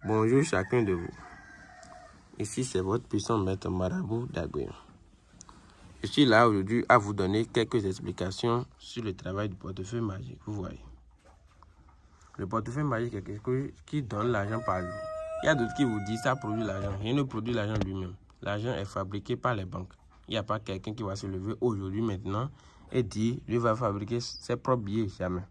Bonjour chacun de vous. Ici c'est votre puissant maître marabout d'Aguillon. Je suis là aujourd'hui à vous donner quelques explications sur le travail du portefeuille magique. Vous voyez, le portefeuille magique est quelque chose qui donne l'argent par jour. Il y a d'autres qui vous disent ça produit l'argent. Rien ne produit l'argent lui-même. L'argent est fabriqué par les banques. Il n'y a pas quelqu'un qui va se lever aujourd'hui maintenant et dire lui va fabriquer ses propres billets. Jamais.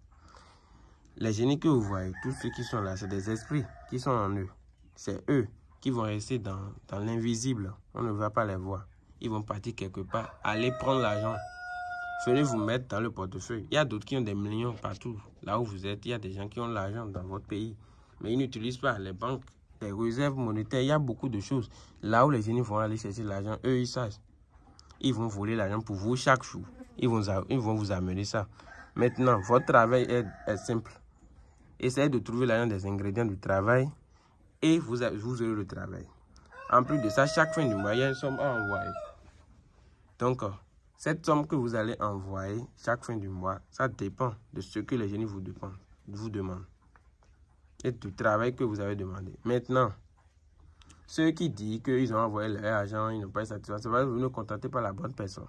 Les génies que vous voyez, tous ceux qui sont là, c'est des esprits qui sont en eux. C'est eux qui vont rester dans l'invisible. On ne va pas les voir. Ils vont partir quelque part, aller prendre l'argent. Venez vous mettre dans le portefeuille. Il y a d'autres qui ont des millions partout. Là où vous êtes, il y a des gens qui ont l'argent dans votre pays. Mais ils n'utilisent pas les banques, les réserves monétaires. Il y a beaucoup de choses. Là où les génies vont aller chercher l'argent, eux, ils savent. Ils vont voler l'argent pour vous chaque jour. Ils vont vous amener ça. Maintenant, votre travail est simple. Essayez de trouver l'argent des ingrédients du travail et vous aurez le travail. En plus de ça, chaque fin du mois, il y a une somme à envoyer. Donc, cette somme que vous allez envoyer chaque fin du mois, ça dépend de ce que les génies vous demandent et du travail que vous avez demandé. Maintenant, ceux qui disent qu'ils ont envoyé leur argent, ils n'ont pas été satisfaits, c'est parce que vous ne contactez pas la bonne personne.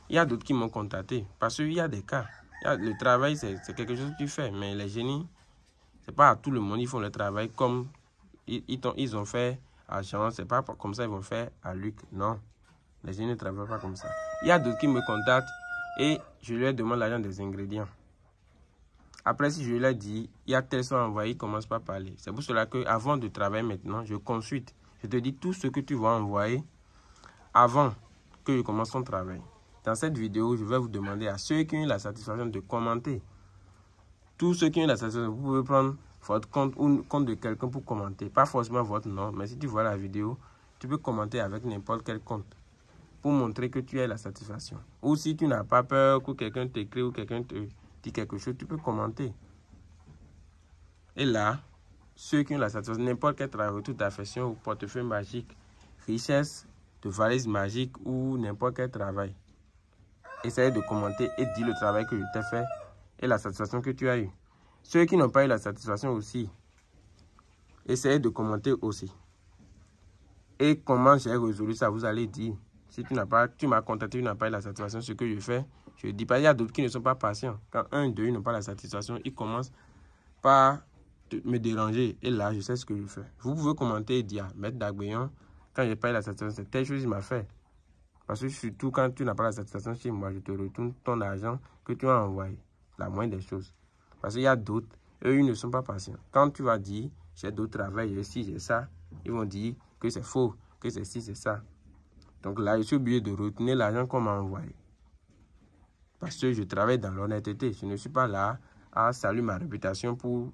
Il y a d'autres qui m'ont contacté parce qu'il y a des cas. Le travail, c'est quelque chose que tu fais, mais les génies, c'est pas à tout le monde, ils font le travail comme ils ont fait à Jean, c'est pas comme ça ils vont faire à Luc, non. Les génies ne travaillent pas comme ça. Il y a d'autres qui me contactent et je leur demande l'argent des ingrédients. Après, si je leur dis, il y a tel son envoyé, ils ne commencent pas à parler. C'est pour cela qu'avant de travailler maintenant, je consulte. Je te dis tout ce que tu vas envoyer avant que je commence ton travail. Dans cette vidéo, je vais vous demander à ceux qui ont eu la satisfaction de commenter. Tous ceux qui ont eu la satisfaction, vous pouvez prendre votre compte ou le compte de quelqu'un pour commenter. Pas forcément votre nom, mais si tu vois la vidéo, tu peux commenter avec n'importe quel compte pour montrer que tu as la satisfaction. Ou si tu n'as pas peur que quelqu'un t'écrit ou quelqu'un te dit quelque chose, tu peux commenter. Et là, ceux qui ont la satisfaction, n'importe quel travail, toute affection ou portefeuille magique, richesse de valise magique ou n'importe quel travail, essayez de commenter et dire le travail que je t'ai fait et la satisfaction que tu as eue. Ceux qui n'ont pas eu la satisfaction aussi, essayez de commenter aussi. Et comment j'ai résolu ça, vous allez dire. Si tu m'as contacté, tu n'as pas eu la satisfaction, ce que je fais, je dis pas. Il y a d'autres qui ne sont pas patients. Quand un d'eux n'ont pas la satisfaction, ils commencent par me déranger. Et là, je sais ce que je fais. Vous pouvez commenter et dire, Maître d'Aguillon, quand je n'ai pas eu la satisfaction, c'est telle chose qu'il m'a fait. Parce que surtout quand tu n'as pas la satisfaction chez moi, je te retourne ton argent que tu as envoyé. La moindre des choses. Parce qu'il y a d'autres, eux, ils ne sont pas patients. Quand tu vas dire, j'ai d'autres travail, j'ai ci, j'ai ça, ils vont dire que c'est faux, que c'est ci, c'est ça. Donc là, je suis obligé de retenir l'argent qu'on m'a envoyé. Parce que je travaille dans l'honnêteté. Je ne suis pas là à saluer ma réputation pour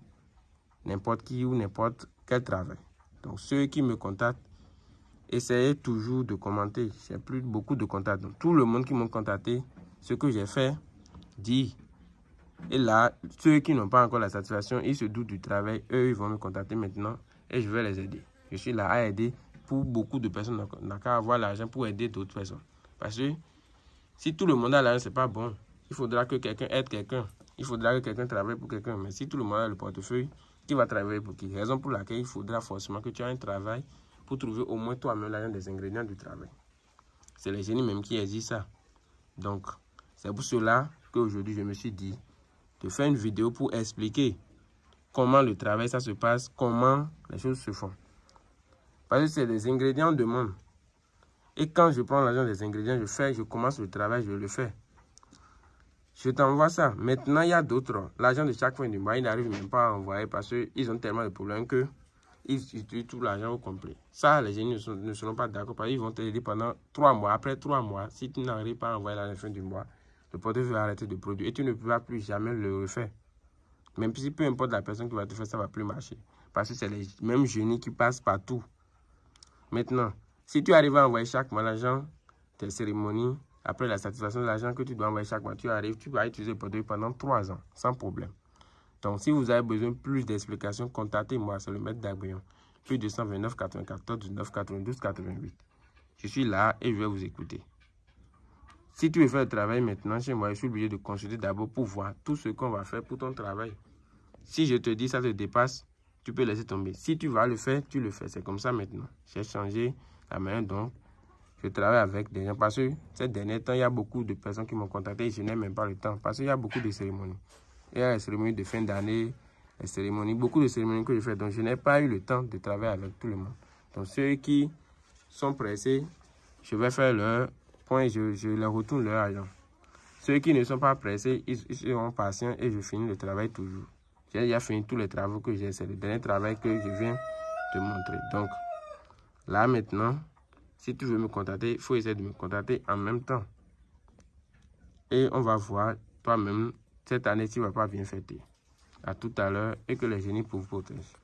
n'importe qui ou n'importe quel travail. Donc ceux qui me contactent, essayez toujours de commenter. J'ai plus beaucoup de contacts. Donc, tout le monde qui m'a contacté, ce que j'ai fait, dit. Et là, ceux qui n'ont pas encore la satisfaction, ils se doutent du travail. Eux, ils vont me contacter maintenant et je vais les aider. Je suis là à aider pour beaucoup de personnes. On n'a qu'à avoir l'argent pour aider d'autres personnes. Parce que si tout le monde a l'argent, ce n'est pas bon. Il faudra que quelqu'un aide quelqu'un. Il faudra que quelqu'un travaille pour quelqu'un. Mais si tout le monde a le portefeuille, qui va travailler pour qui? Raison pour laquelle il faudra forcément que tu aies un travail pour trouver au moins toi-même l'argent des ingrédients du travail. C'est les génies même qui existent ça. Donc, c'est pour cela qu'aujourd'hui, je me suis dit de faire une vidéo pour expliquer comment le travail, ça se passe, comment les choses se font. Parce que c'est des ingrédients de monde. Et quand je prends l'argent des ingrédients, je commence le travail, je le fais. Je t'envoie ça. Maintenant, il y a d'autres. L'argent de chaque fin du mois, ils n'arrivent même pas à envoyer parce qu'ils ont tellement de problèmes que ils utilisent tout l'argent au complet. Ça, les génies ne seront pas d'accord parce qu'ils vont t'aider pendant 3 mois. Après 3 mois, si tu n'arrives pas à envoyer à la fin du mois, le portefeuille va arrêter de produire et tu ne pourras plus jamais le refaire. Même si peu importe la personne qui va te faire, ça ne va plus marcher. Parce que c'est les mêmes génies qui passent partout. Maintenant, si tu arrives à envoyer chaque mois l'argent, tes cérémonies, après la satisfaction de l'argent que tu dois envoyer chaque mois, tu vas utiliser le portefeuille pendant 3 ans, sans problème. Donc, si vous avez besoin de plus d'explications, contactez-moi sur le maître d'Aguillon. Plus 229 94 19 92 88. Je suis là et je vais vous écouter. Si tu veux faire le travail maintenant chez moi, je suis obligé de consulter d'abord pour voir tout ce qu'on va faire pour ton travail. Si je te dis ça te dépasse, tu peux laisser tomber. Si tu vas le faire, tu le fais. C'est comme ça maintenant. J'ai changé la manière dont je travaille avec des gens. Parce que ces derniers temps, il y a beaucoup de personnes qui m'ont contacté et je n'ai même pas le temps. Parce qu'il y a beaucoup de cérémonies. Il y a les cérémonies de fin d'année, les cérémonies, beaucoup de cérémonies que je fais. Donc, je n'ai pas eu le temps de travailler avec tout le monde. Donc, ceux qui sont pressés, je vais faire leur point et je leur retourne leur argent. Ceux qui ne sont pas pressés, ils seront patients et je finis le travail toujours. J'ai déjà fini tous les travaux que j'ai. C'est le dernier travail que je viens te montrer. Donc, là maintenant, si tu veux me contacter, il faut essayer de me contacter en même temps. Et on va voir toi-même, cette année, tu ne vas pas bien fêter. À tout à l'heure et que les génies vous protègent.